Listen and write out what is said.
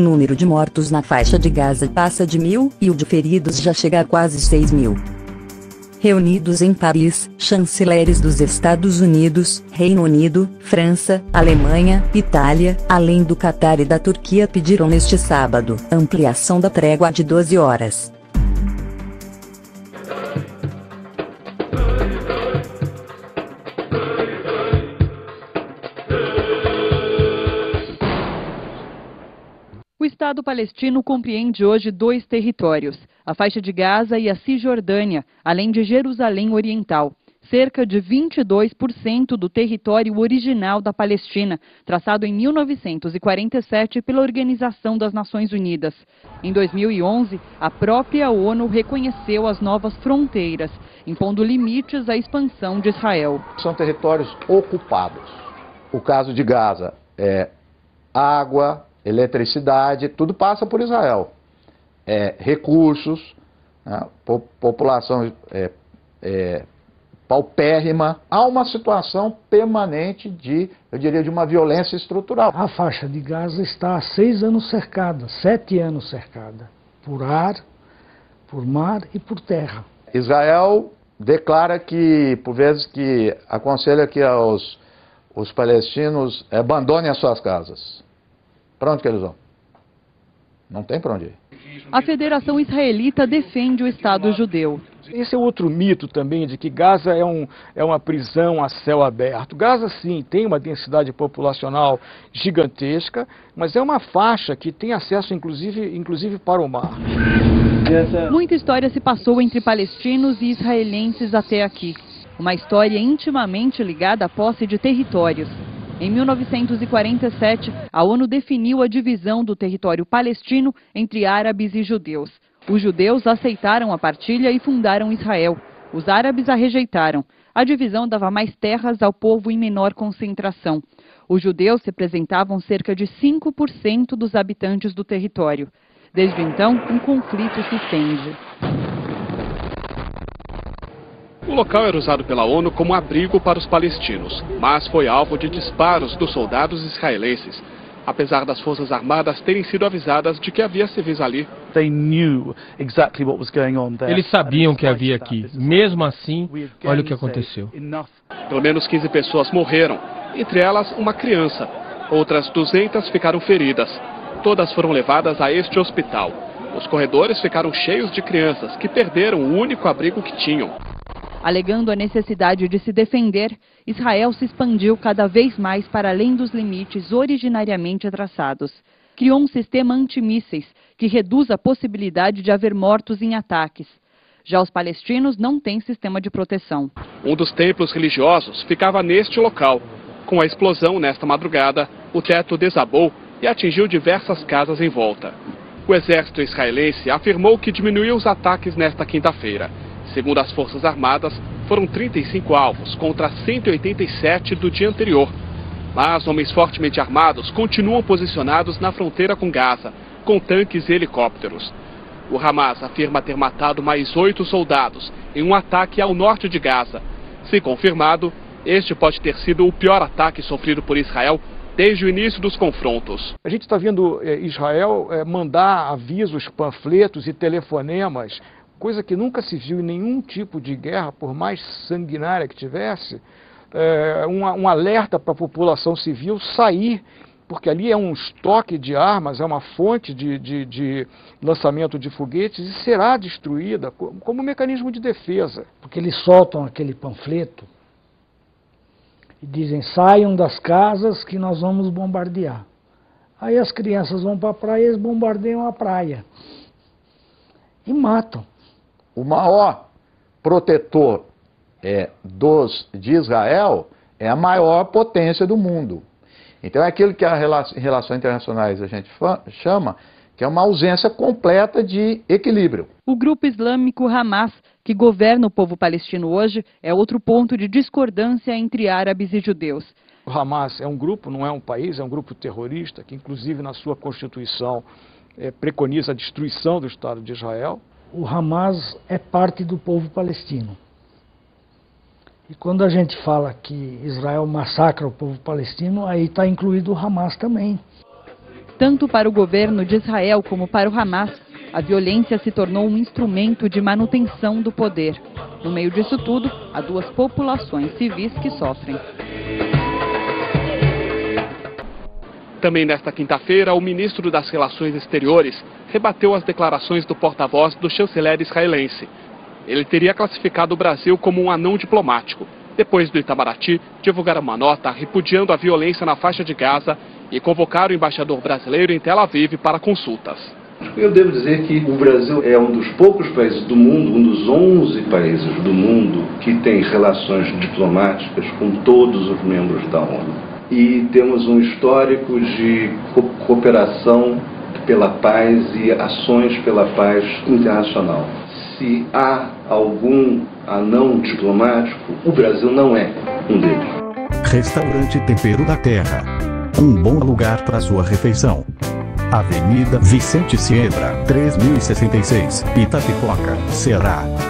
número de mortos na faixa de Gaza passa de 1.000 e o de feridos já chega a quase 6.000. Reunidos em Paris, chanceleres dos Estados Unidos, Reino Unido, França, Alemanha, Itália, além do Catar e da Turquia pediram neste sábado ampliação da trégua de 12 horas. O Estado palestino compreende hoje 2 territórios, a faixa de Gaza e a Cisjordânia, além de Jerusalém Oriental. Cerca de 22% do território original da Palestina, traçado em 1947 pela Organização das Nações Unidas. Em 2011, a própria ONU reconheceu as novas fronteiras, impondo limites à expansão de Israel. São territórios ocupados. O caso de Gaza é água, eletricidade, tudo passa por Israel. Recursos, né, população paupérrima. Há uma situação permanente eu diria, de uma violência estrutural. A faixa de Gaza está há 6 anos cercada, 7 anos cercada, por ar, por mar e por terra. Israel declara que, por vezes, que aconselha que os palestinos abandonem as suas casas. Para onde que eles vão? Não tem para onde ir. A Federação Israelita defende o Estado judeu. Esse é outro mito também, de que Gaza é uma prisão a céu aberto. Gaza, sim, tem uma densidade populacional gigantesca, mas é uma faixa que tem acesso, inclusive para o mar. Muita história se passou entre palestinos e israelenses até aqui. Uma história intimamente ligada à posse de territórios. Em 1947, a ONU definiu a divisão do território palestino entre árabes e judeus. Os judeus aceitaram a partilha e fundaram Israel. Os árabes a rejeitaram. A divisão dava mais terras ao povo em menor concentração. Os judeus representavam cerca de 5% dos habitantes do território. Desde então, um conflito se estende. O local era usado pela ONU como abrigo para os palestinos, mas foi alvo de disparos dos soldados israelenses, apesar das forças armadas terem sido avisadas de que havia civis ali. Eles sabiam que havia aqui. Mesmo assim, olha o que aconteceu. Pelo menos 15 pessoas morreram, entre elas uma criança. Outras 200 ficaram feridas. Todas foram levadas a este hospital. Os corredores ficaram cheios de crianças que perderam o único abrigo que tinham. Alegando a necessidade de se defender, Israel se expandiu cada vez mais para além dos limites originariamente traçados. Criou um sistema antimísseis que reduz a possibilidade de haver mortos em ataques. Já os palestinos não têm sistema de proteção. Um dos templos religiosos ficava neste local. Com a explosão nesta madrugada, o teto desabou e atingiu diversas casas em volta. O exército israelense afirmou que diminuiu os ataques nesta quinta-feira. Segundo as Forças Armadas, foram 35 alvos contra 187 do dia anterior. Mas homens fortemente armados continuam posicionados na fronteira com Gaza, com tanques e helicópteros. O Hamas afirma ter matado mais 8 soldados em um ataque ao norte de Gaza. Se confirmado, este pode ter sido o pior ataque sofrido por Israel desde o início dos confrontos. A gente está vendo Israel mandar avisos, panfletos e telefonemas, coisa que nunca se viu em nenhum tipo de guerra, por mais sanguinária que tivesse, um alerta para a população civil sair, porque ali é um estoque de armas, é uma fonte de lançamento de foguetes e será destruída como mecanismo de defesa. Porque eles soltam aquele panfleto e dizem: saiam das casas que nós vamos bombardear. Aí as crianças vão para a praia e eles bombardeiam a praia e matam. O maior protetor de Israel é a maior potência do mundo. Então é aquilo que em relações internacionais a gente chama que é uma ausência completa de equilíbrio. O grupo islâmico Hamas, que governa o povo palestino hoje, é outro ponto de discordância entre árabes e judeus. O Hamas é um grupo, não é um país, é um grupo terrorista que inclusive na sua constituição preconiza a destruição do Estado de Israel. O Hamas é parte do povo palestino. E quando a gente fala que Israel massacra o povo palestino, aí está incluído o Hamas também. Tanto para o governo de Israel como para o Hamas, a violência se tornou um instrumento de manutenção do poder. No meio disso tudo, há duas populações civis que sofrem. Também nesta quinta-feira, o ministro das Relações Exteriores rebateu as declarações do porta-voz do chanceler israelense. Ele teria classificado o Brasil como um anão diplomático, depois do Itamaraty divulgar uma nota repudiando a violência na faixa de Gaza e convocar o embaixador brasileiro em Tel Aviv para consultas. Eu devo dizer que o Brasil é um dos poucos países do mundo, um dos 11 países do mundo que tem relações diplomáticas com todos os membros da ONU. E temos um histórico de cooperação pela paz e ações pela paz internacional. Se há algum anão diplomático, o Brasil não é um deles. Restaurante Tempero da Terra. Um bom lugar para sua refeição. Avenida Vicente Siebra, 3066, Itapipoca, Ceará.